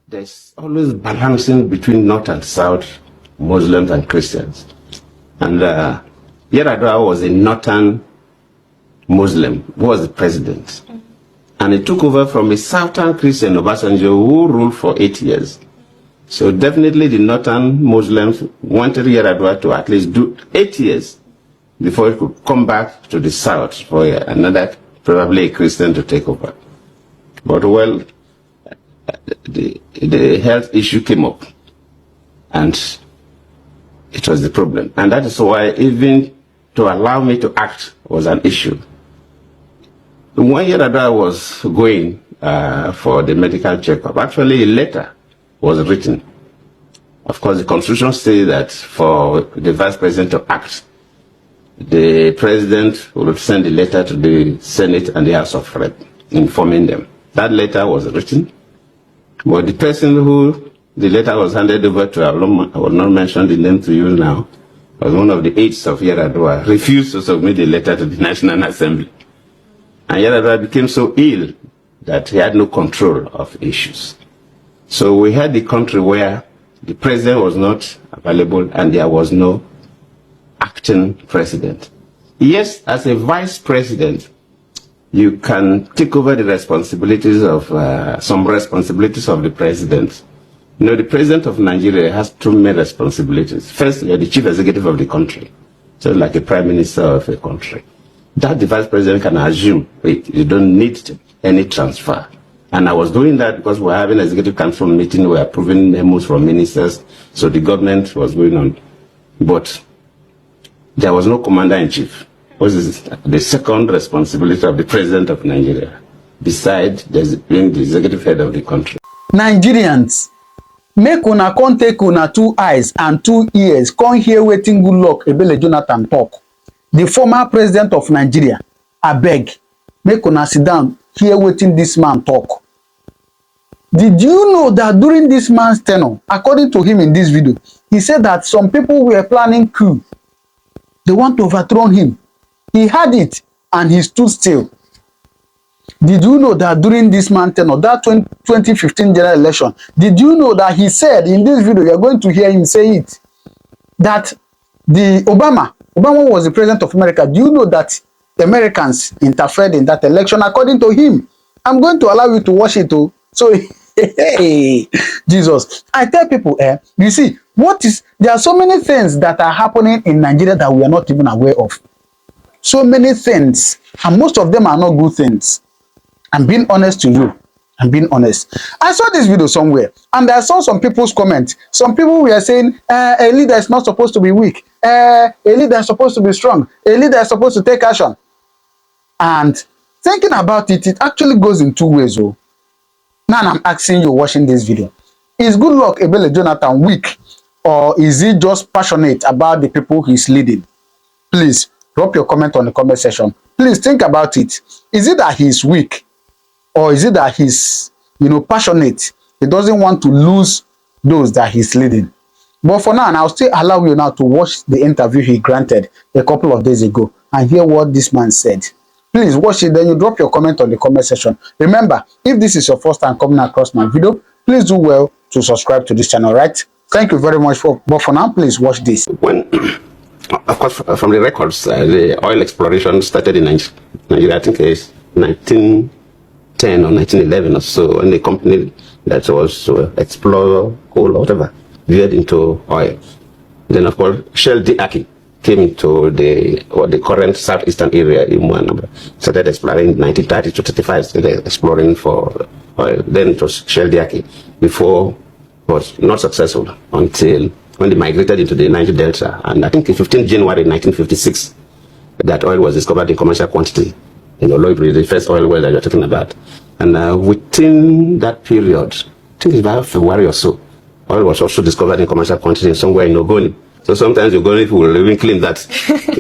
there's always balancing between North and South, Muslims and Christians. And Yar'Adua was a Northern Muslim who was the president. And he took over from a Southern Christian, Obasanjo, who ruled for 8 years. So definitely the Northern Muslims wanted Yar'Adua to at least do 8 years before he could come back to the South for another, probably a Christian, to take over. But well, the health issue came up, and it was the problem. And that is why even to allow me to act was an issue. When Yar'Adua was going for the medical checkup, actually a letter was written. Of course, the Constitution says that for the Vice President to act, the President would send a letter to the Senate and the House of Reps, informing them. That letter was written, but the person who the letter was handed over to, I will not mention the name to you now, was one of the aides of Yar'Adua, refused to submit the letter to the National Assembly. And Yar'Adua became so ill that he had no control of issues. So we had the country where the president was not available and there was no acting president. Yes, as a vice president, you can take over the responsibilities of some responsibilities of the president. You know, the president of Nigeria has two main responsibilities. First, you're the chief executive of the country, so like a prime minister of a country. That the vice president can assume, wait, you don't need any transfer. And I was doing that because we're having an executive council meeting, we're approving memos from ministers, so the government was going on. But there was no commander-in-chief. What is the second responsibility of the president of Nigeria, besides being the executive head of the country? Nigerians, make una come take una 2 eyes and 2 ears, come hear wetin Goodluck Ebele Jonathan talk. The former president of Nigeria, abeg, make una sit down, hear wetin this man talk. Did you know that during this man's tenure, according to him in this video, he said that some people were planning coup. They want to overthrow him. He had it and he stood still. Did you know that during this man's tenure, that 2015 general election, did you know that he said in this video, you're going to hear him say it, that the Obama was the president of America. Do you know that the Americans interfered in that election according to him? I'm going to allow you to watch it too. So, hey, Jesus. I tell people, you see, there are so many things that are happening in Nigeria that we are not even aware of. So many things, and most of them are not good things. I'm being honest to you. I'm being honest. I saw this video somewhere, and I saw some people's comments. Some people were saying, a leader is not supposed to be weak. A leader is supposed to be strong. A leader is supposed to take action. And thinking about it, it actually goes in 2 ways. Oh. Now I'm asking you watching this video. Is Goodluck Ebele Jonathan weak, or is he just passionate about the people he's leading? Please drop your comment on the comment section. Please think about it. Is it that he's weak, or is it that he's, passionate? He doesn't want to lose those that he's leading. But for now, and I'll still allow you now to watch the interview he granted a couple of days ago and hear what this man said. Please watch it, then you drop your comment on the comment section. Remember, if this is your first time coming across my video, please do well to subscribe to this channel, right? Thank you very much but for now, please watch this. When, of course, from the records, the oil exploration started in Nigeria, I think it's 1910 or 1911 or so, and the company that was to explore coal or whatever veered into oil. Then, of course, Shell Diaki came into the current southeastern area in Mwanamba, started exploring in 1930 to 35, started exploring for oil. Then it was Shell Diaki, before was not successful until when they migrated into the Niger Delta. And I think in 15 January 1956, that oil was discovered in commercial quantity in Oloibiri, the first oil well that you're talking about. And within that period, I think it's about February or so, oil was also discovered in commercial quantity somewhere in Ogoni. So sometimes Ogoni people will even claim that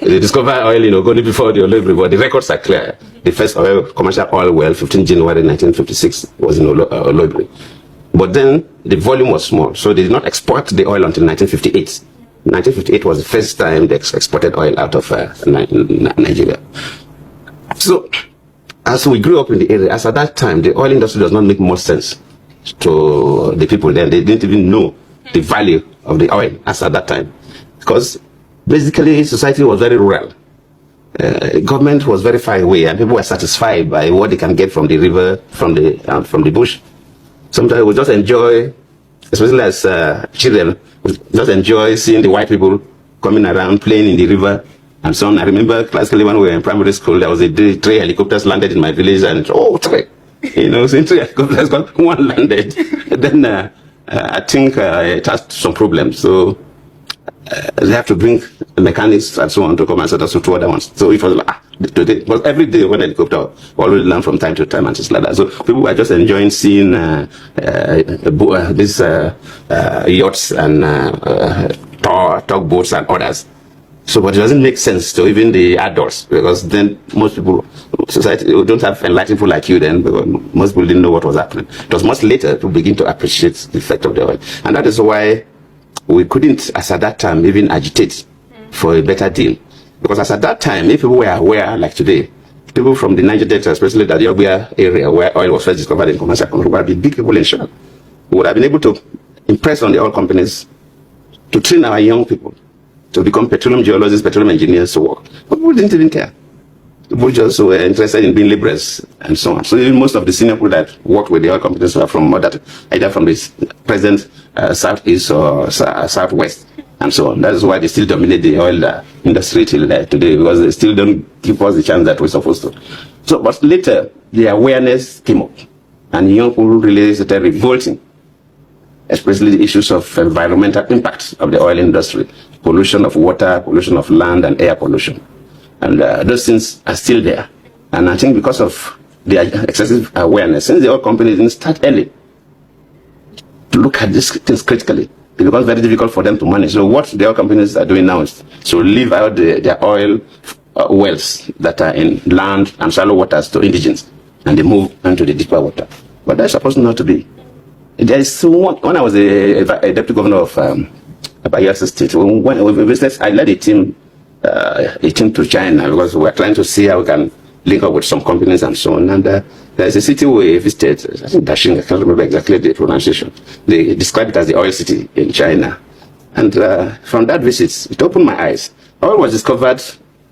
they discovered oil in Ogoni before the Oloibiri, but the records are clear. The first commercial oil well, 15 January 1956, was in Oloibiri. But then the volume was small, so they did not export the oil until 1958. 1958 was the first time they exported oil out of Nigeria. So, as we grew up in the area, as at that time, the oil industry does not make much sense. to the people then. They didn't even know the value of the oil as at that time. Because basically society was very rural. Government was very far away, and people were satisfied by what they can get from the river, from the bush. Sometimes we just enjoy, especially as children, we just enjoy seeing the white people coming around, playing in the river, and so on. I remember classically when we were in primary school, there was a day 3 helicopters landed in my village, and three. Seeing 3 helicopters, one landed. Then I think it has some problems. So they have to bring the mechanics and so on to come and set us to 2 other ones. So it was like, today, but every day when helicopter, we always learn from time to time and just like that. So people were just enjoying seeing these yachts and tugboats and others. So, but it doesn't make sense to even the adults, because then most people, society, don't have enlightened people like you then, because most people didn't know what was happening. It was much later to begin to appreciate the effect of the oil. And that is why we couldn't, as at that time, even agitate for a better deal. Because as at that time, if people were aware, like today, people from the Niger Delta, especially the Yobia area where oil was first discovered in commercial, would have been big people in Shell. We would have been able to impress on the oil companies to train our young people to become petroleum geologists, petroleum engineers to work. But people didn't even care. People just were interested in being laborers and so on. So even most of the senior people that worked with the oil companies were from either from the present southeast or southwest and so on. That is why they still dominate the oil industry till today, because they still don't give us the chance that we're supposed to. So, but later, the awareness came up, and young people really started revolting, especially the issues of environmental impact of the oil industry, pollution of water, pollution of land, and air pollution. And those things are still there. And I think because of the excessive awareness, since the oil companies didn't start early to look at these things critically, it becomes very difficult for them to manage. So what the oil companies are doing now is to leave out their oil wells that are in land and shallow waters to indigenous, and they move into the deeper water. But that's supposed not to be. There is when I was a deputy governor of Bayelsa State, when we visited, I led a team to China, because we were trying to see how we can link up with some companies and so on. And there's a city we visited, I think Dashing, I can't remember exactly the pronunciation. They described it as the oil city in China. And from that visit, it opened my eyes. Oil was discovered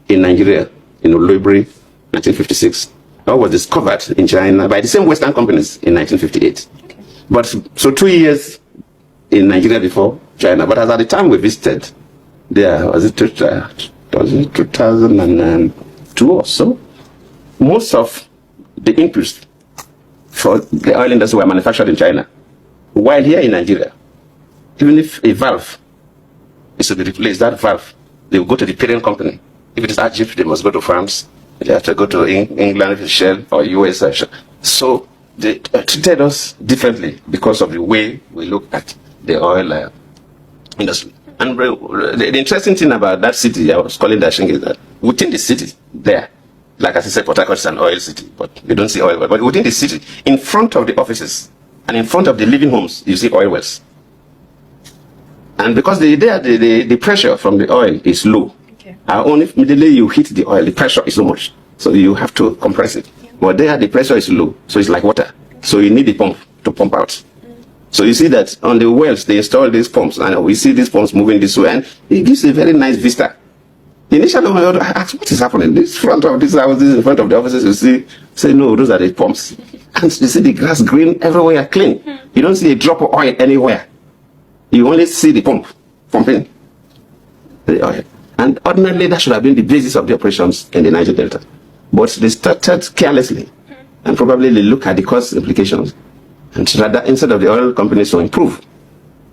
in Nigeria, in Oloibiri, 1956. Oil was discovered in China by the same Western companies in 1958. Okay. But so 2 years in Nigeria before China. But as at the time we visited, there was it 2002 or so. Most of the inputs for the oil industry were manufactured in China. While here in Nigeria, even if a valve is to be replaced, that valve, they will go to the parent company. If it is Egypt, they must go to France. They have to go to England, if it's Shell, or US. So they treated us differently because of the way we look at the oil industry. And the interesting thing about that city, I was calling Dashing, is that within the city there, like as I said, Port Harcourt is an oil city, but you don't see oil wells. But within the city, in front of the offices and in front of the living homes, you see oil wells. And because the pressure from the oil is low, okay. Only immediately you hit the oil, the pressure is so much. So you have to compress it. Yeah. But there, the pressure is low, so it's like water. So you need a pump to pump out. So you see that on the wells, they install these pumps, and we see these pumps moving this way, and it gives a very nice vista. Initially, I asked, what is happening? This front of this house, this in front of the offices, you say, no, those are the pumps. And you see the grass green everywhere, clean. You don't see a drop of oil anywhere. You only see the pump pumping the oil. And ordinarily, that should have been the basis of the operations in the Niger Delta. But they started carelessly, and probably they look at the cost implications. And rather, instead of the oil companies to improve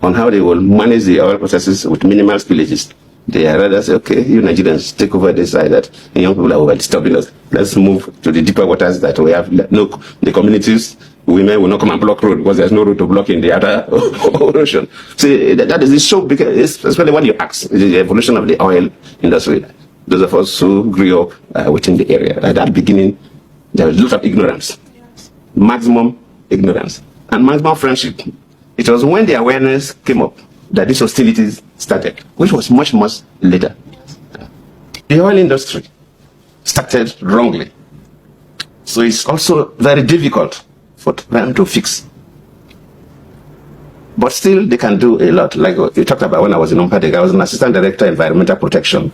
on how they will manage the oil processes with minimal spillages, they are rather say, okay, you Nigerians take over this side that young people are over disturbing us. Let's move to the deeper waters that we have. No, the communities, women will not come and block road because there's no road to block in the other ocean. See, that is so because especially when you ask the evolution of the oil industry. Those of us who grew up within the area, at that beginning, there was a lot of ignorance, maximum ignorance, and maximum friendship. It was when the awareness came up that these hostilities started, which was much, much later. The oil industry started wrongly. So it's also very difficult for them to fix. But still, they can do a lot. Like you talked about when I was in Umpadeg, I was an assistant director of environmental protection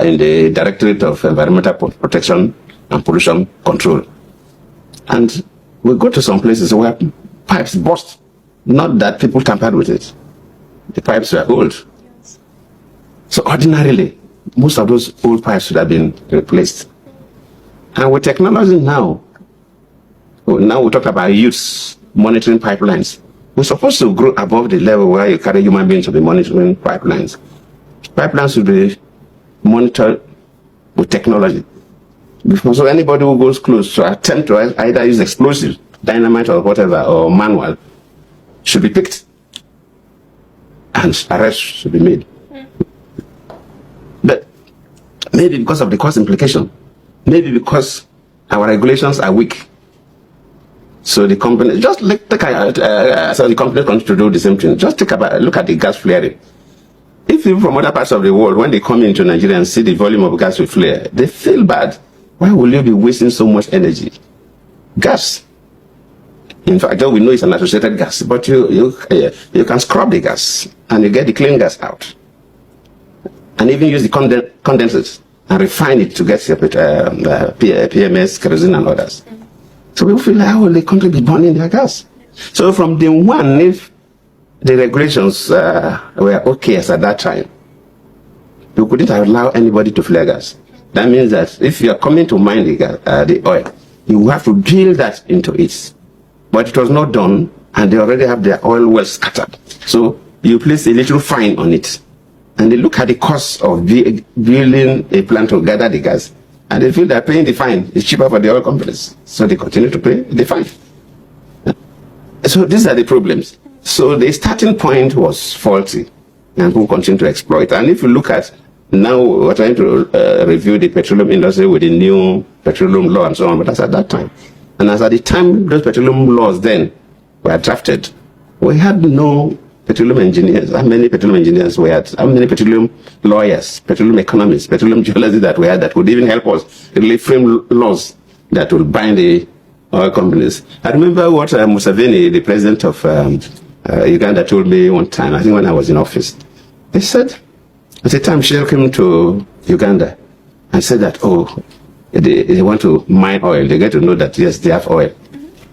in the Directorate of Environmental Protection and Pollution Control. And we go to some places where pipes burst. Not that people tampered with it. The pipes were old. So ordinarily, most of those old pipes should have been replaced. And with technology now we talk about youths monitoring pipelines. We're supposed to grow above the level where you carry human beings to be monitoring pipelines. Pipelines should be monitored with technology. So anybody who goes close to attempt to either use explosives, dynamite or whatever, or manual, should be picked. And arrests should be made. But maybe because of the cost implication, maybe because our regulations are weak. So the company, just so the company continue to do the same thing. Just look at the gas flaring. If people from other parts of the world, when they come into Nigeria and see the volume of gas we flare, they feel bad. Why will you be wasting so much energy? Gas. In fact, we know it's an associated gas, but you can scrub the gas and you get the clean gas out. And even use the condensate and refine it to get separate PMS, kerosene, and others. So people feel like, how will the country be burning their gas? So from day one, if the regulations were okay as at that time, you couldn't allow anybody to flare gas. That means that if you are coming to mine the oil, you have to drill that into it. But it was not done, and they already have their oil well scattered. So you place a little fine on it, and they look at the cost of building a plant to gather the gas, and they feel they're paying the fine. It's cheaper for the oil companies, so they continue to pay the fine. So these are the problems. So the starting point was faulty, and people continue to exploit. And if you look at now, we're trying to review the petroleum industry with the new petroleum law and so on, but that's at that time. And as at the time those petroleum laws then were drafted, we had no petroleum engineers. How many petroleum engineers we had? How many petroleum lawyers, petroleum economists, petroleum geologists that we had that would even help us really frame laws that will bind the oil companies? I remember what Museveni, the president of Uganda, told me one time, I think when I was in office. He said, at the time Shell came to Uganda and said that, they want to mine oil. They get to know that, yes, they have oil.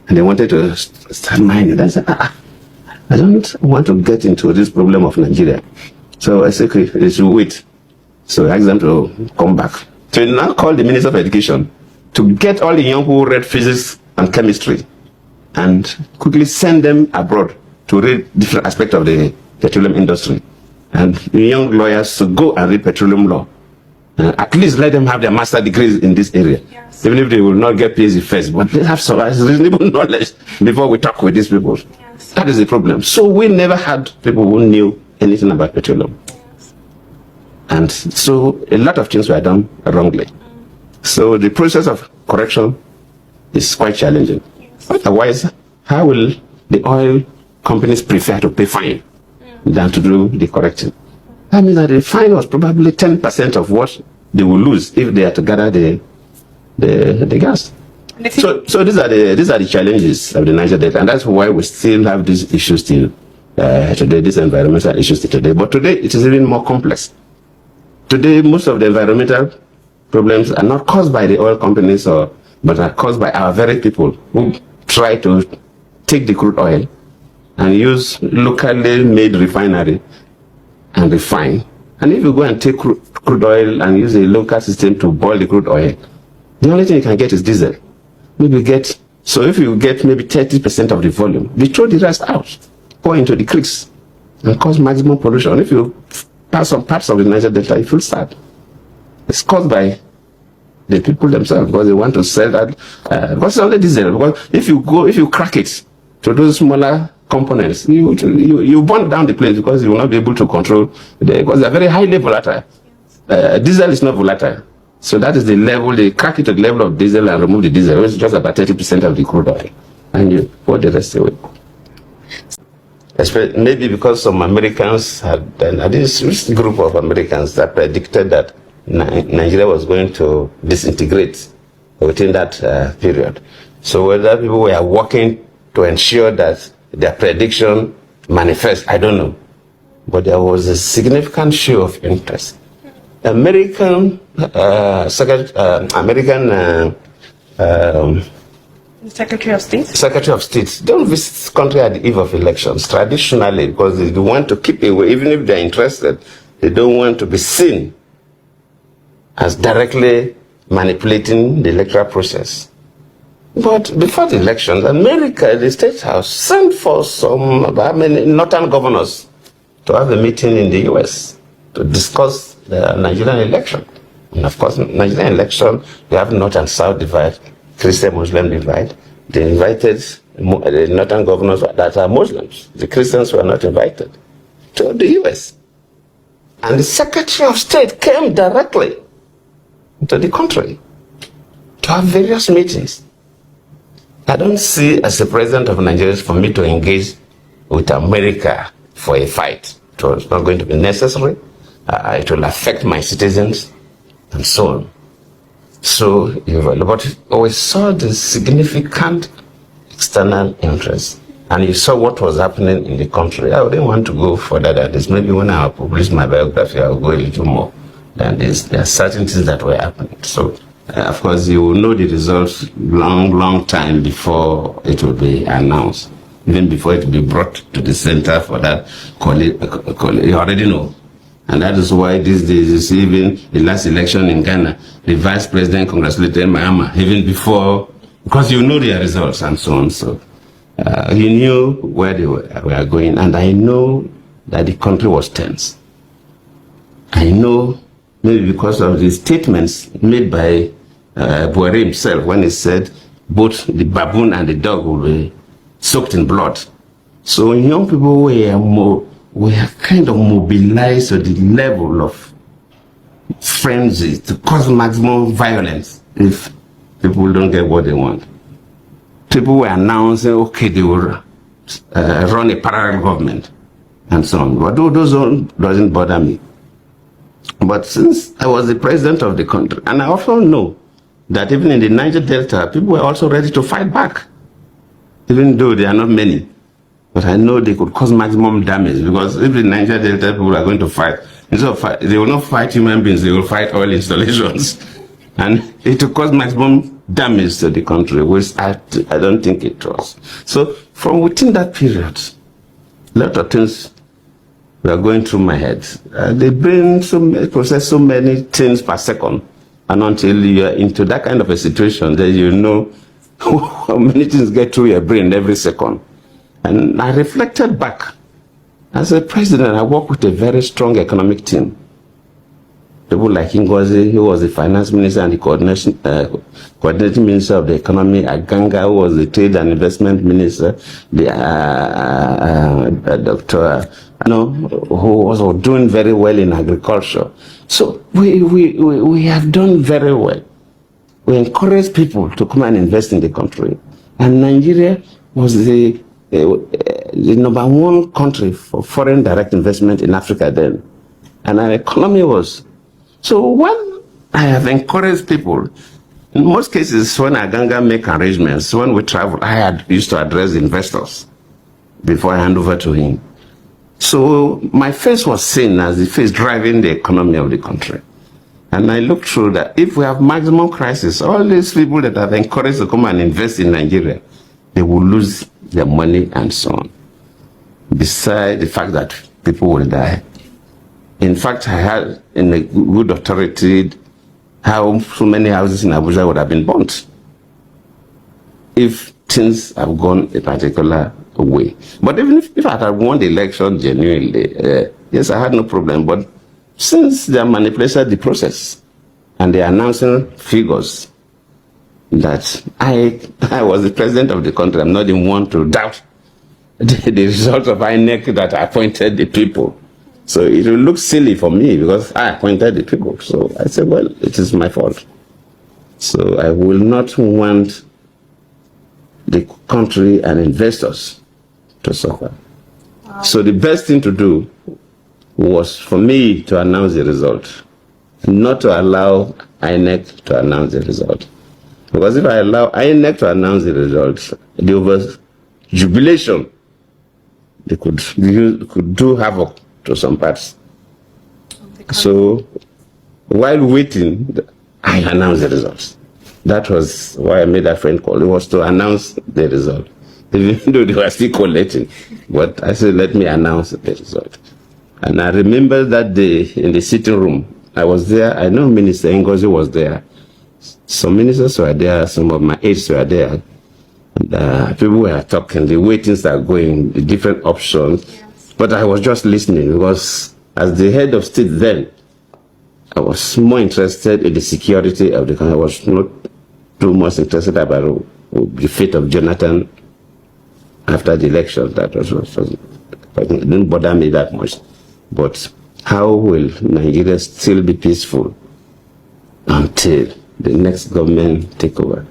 And they wanted to start mining. I said, I don't want to get into this problem of Nigeria. So I said, okay, they should wait. So I asked them to come back. So he now called the Minister of Education to get all the young who read physics and chemistry and quickly send them abroad to read different aspects of the petroleum industry. And the young lawyers to go and read petroleum law. At least let them have their master degrees in this area. Yes. Even if they will not get PhD first, but they have some reasonable knowledge before we talk with these people. Yes. That is the problem. So we never had people who knew anything about petroleum. Yes. And so a lot of things were done wrongly. So the process of correction is quite challenging. Yes. Otherwise, how will the oil companies prefer to pay fine than to do the correcting? That means that the fine was probably 10% of what they will lose if they are to gather the gas. So these are the challenges of the Niger Delta, and that's why we still have these issues till today, these environmental issues till today. But today it is even more complex. Today, most of the environmental problems are not caused by the oil companies, but are caused by our very people who try to take the crude oil and use locally made refinery and refine. And if you go and take crude oil and use a local system to boil the crude oil, the only thing you can get is diesel. So if you get maybe 30% of the volume, we throw the rest out, pour into the creeks, and cause maximum pollution. If you pass some parts of the Niger Delta, you feel sad. It's caused by the people themselves because they want to sell that. Because it's only diesel. Because if you crack it to those smaller components, you burn down the place because you will not be able to control because they are very highly volatile. Diesel is not volatile, so that is the level. They crack it to the level of diesel and remove the diesel, which is just about 30% of the crude oil, and you pour the rest away. Maybe because some Americans had this group of Americans that predicted that Nigeria was going to disintegrate within that period. So whether people were working to ensure that their prediction manifest, I don't know. But there was a significant show of interest. American Secretary of State? Secretary of State don't visit country at the eve of elections traditionally because they want to keep away, even if they're interested, they don't want to be seen as directly manipulating the electoral process. But before the elections, America, the State House, sent for some northern governors to have a meeting in the US to discuss the Nigerian election. And of course, Nigerian election, you have North and South divide, Christian-Muslim divide. They invited the northern governors that are Muslims. The Christians were not invited to the US. And the Secretary of State came directly to the country to have various meetings. I don't see as a president of Nigeria for me to engage with America for a fight. It was not going to be necessary. It will affect my citizens and so on. So, but we saw the significant external interest, and you saw what was happening in the country. I wouldn't want to go further than this. Maybe when I publish my biography, I'll go a little more than this. There are certain things that were happening. So, of course, you will know the results long time before it will be announced, even before it will be brought to the center for that you already know. And that is why these days, even the last election in Ghana, the vice president congratulated Mahama, even before, because you know their results and so on. So he knew where they were going, and I know that the country was tense. I know, maybe because of the statements made by Buhari himself when he said both the baboon and the dog will be soaked in blood. So young people were kind of mobilized to the level of frenzy to cause maximum violence if people don't get what they want. People were announcing, okay, they will run a parallel government and so on. But those doesn't bother me. But since I was the president of the country, and I also know that even in the Niger Delta, people were also ready to fight back, even though there are not many. But I know they could cause maximum damage, because if the Niger Delta people are going to fight, instead of fight, they will not fight human beings, they will fight oil installations. And it will cause maximum damage to the country, which I don't think it was. So from within that period, a lot of things were going through my head. They process so many things per second. And until you are into that kind of a situation, then you know how many things get through your brain every second. And I reflected back. As a president, I worked with a very strong economic team. People like Ngozi, who was the finance minister and the coordinating minister of the economy, Aganga, who was the trade and investment minister, the Dr. who was doing very well in agriculture. So we have done very well. We encourage people to come and invest in the country. And Nigeria was the number one country for foreign direct investment in Africa then. And our economy was. So when I have encouraged people, in most cases when Aganga make arrangements, when we travel, I used to address investors before I hand over to him. So my face was seen as the face driving the economy of the country. And I looked through that if we have maximum crisis, all these people that have encouraged to come and invest in Nigeria, they will lose their money and so on. Besides the fact that people will die. In fact, I had in a good authority how so many houses in Abuja would have been burnt if things have gone a particular way. But even if I had won the election genuinely, yes, I had no problem. But since they manipulated the process and they are announcing figures that I was the president of the country, I'm not the one to doubt the result of INEC that appointed the people. So it will look silly for me because I appointed the people. So I said, well, it is my fault. So I will not want the country and investors to suffer. Wow. So the best thing to do was for me to announce the result, not to allow INEC to announce the result. Because if I allow INEC to announce the result, the over jubilation they could do havoc to some parts. So while waiting, I announced the results. That was why I made that friend call. It was to announce the result, even though they were still collating. But I said, let me announce the result. And I remember that day in the sitting room, I was there. I know Minister Ngozi was there. Some ministers were there. Some of my aides were there. And, people were talking. The waitings are going, the different options. Yes. But I was just listening because as the head of state then, I was more interested in the security of the country. I was not too much interested about the fate of Jonathan after the election. That it didn't bother me that much. But how will Nigeria still be peaceful until the next government take over?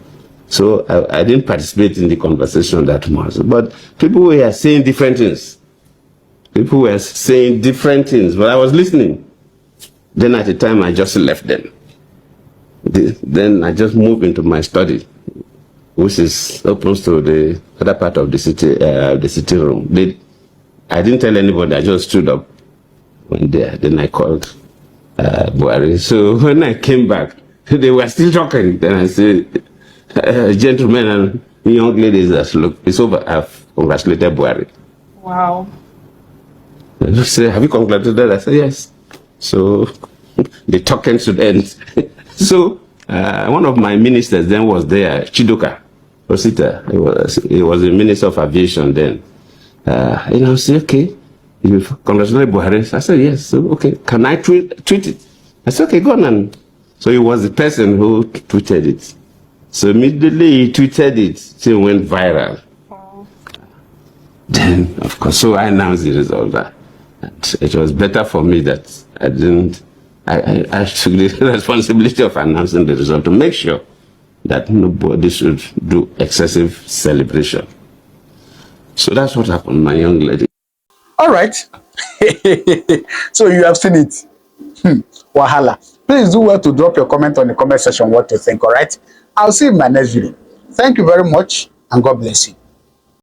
So I didn't participate in the conversation that much. But people were saying different things. People were saying different things, but I was listening. Then at the time, I just left them. Then I just moved into my study, which is open to the other part of the city room. I didn't tell anybody. I just stood up. Went there. Then I called Buhari. So when I came back, they were still talking. Then I said, gentlemen and young ladies, look, it's over. I've congratulated Buhari. Wow. And they say, have you congratulated? I said, yes. So the talking should end. So one of my ministers then was there, Chidoka Osita. He was the Minister of Aviation then. And I said, okay, you've congratulated Buhari. I said, yes. So, okay, can I tweet it? I said, okay, go on. And so he was the person who tweeted it. So immediately he tweeted it, it went viral. Wow. Then, of course, so I announced the result. And it was better for me that I took the responsibility of announcing the result to make sure that nobody should do excessive celebration. So that's what happened, my young lady. All right. So you have seen it. Wahala. Please do well to drop your comment on the comment section what you think, all right? I'll see you in my next video. Thank you very much, and God bless you.